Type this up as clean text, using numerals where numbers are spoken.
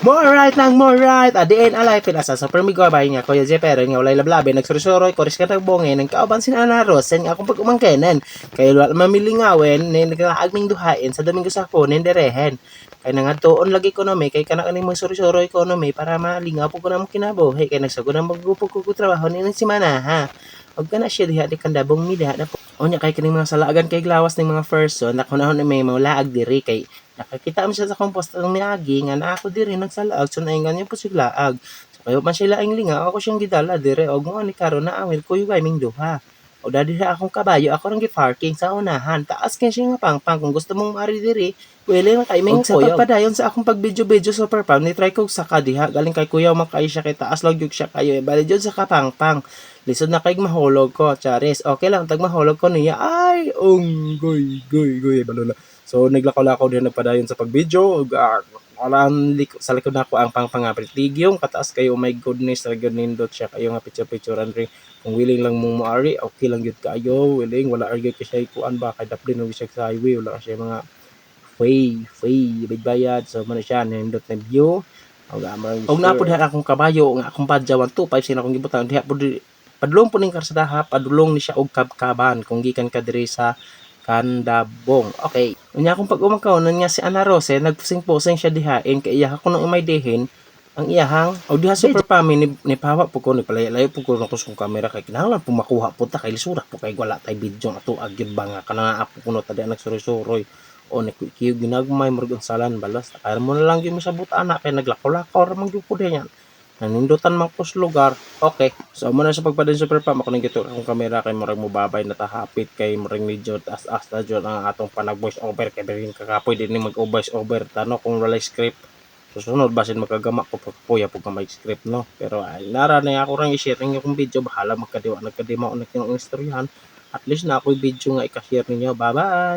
More right lang, more right. Adiin alay pinasa sa permigo bay nga Kuya J pero nga walay lablabi nagsurusuroy koris ka nagbongin ng kauban sin Ana Rosen nga kung pag umangkenan. Kay wala mamilingawin ni naglaagming duhain sa Domingo sa Punin derehen. Kay nangadtoon lagi ekonomi kay kana kaning magsurusuroy ekonomi para malingaw pug kuno kinabuhi kay nagsugod ang magupog ko trabaho ni semana ha. Og kana siya diha di kandabong mi diha na po. Onya kay kining mga salagan kay glawas ning mga person na kunahon may maulaag diri kay nakakita mo siya sa compost ng miagi nga na ako diri nagsalaag so naingan niya po siglaag. So kayo man sila ang linga ako siyang gidala dire og mo ni karon na awil ko yung ming duha. O dadi sa akong kabayo ako rang gi-parking sa unahan. Taas kay siya nga pangpang kung gusto mong mari diri willing na kay ming sa pagpadayon sa akong pag-video super pam ni try ko sa kadiha galing kay kuya makay siya kay taas lang gyud siya kayo bali jud sa kapangpang. Lisod na kay mahulog ko, charis. Okay lang tag mahulog ko niya. Ay, goy balo na. So naglakaw-lakaw din nagpadayon sa pag-video. Sa likod na ako ang pangpangapritigyo. Kataas kayo, oh my goodness, talaga nindot siya kayo nga picture-picturean rin. Kung willing lang mong maari, okay lang yun kayo. Willing, wala argue ka siya ikuan ba. Kaya daplin siya sa highway. Wala siya mga bayad. So man siya, nindot na view. Og na po diha akong kabayo, nga akong padyawan 25 sina akong gibutan diha po padulong po ning karsadaha, padulong ni siya og kabkaban kung gikan ka diri sa Kandabong. Okay. Unya akong pag umangkaw nga si Ana Rose, nagpusing-pusing siya dihain kay iya ko nang imay ang iyahang o diha super pami ni pawa po ko ni palay-layo po ko nako sa camera kay kinahanglan po makuha po ta kay lisura po kay wala tay video ato agyud ba nga kana apo kuno ta di nagsuroy-suroy o nagkikiyo ginagmay murag salan balas kaya mo na lang gyud mo sa buta-ana kay naglakaw-lakaw ra man gyud po diyan nanindutan man ko sa lugar. Okay. So mo na sa pagpadin super pam ako nang gito akong kamera kay murag mobabay na tahapit kay murag medyo taas na jud ang atong panag voice over kay birin kakapoy din mag voice over tano kung wala script. Susunod basin magkagama ko puya pug may script no. Pero ay nara na ako rang i-share ng akong video bahala magkadiwa nagkadima og istoryahan. At least na ako video nga i-share ninyo. Bye-bye.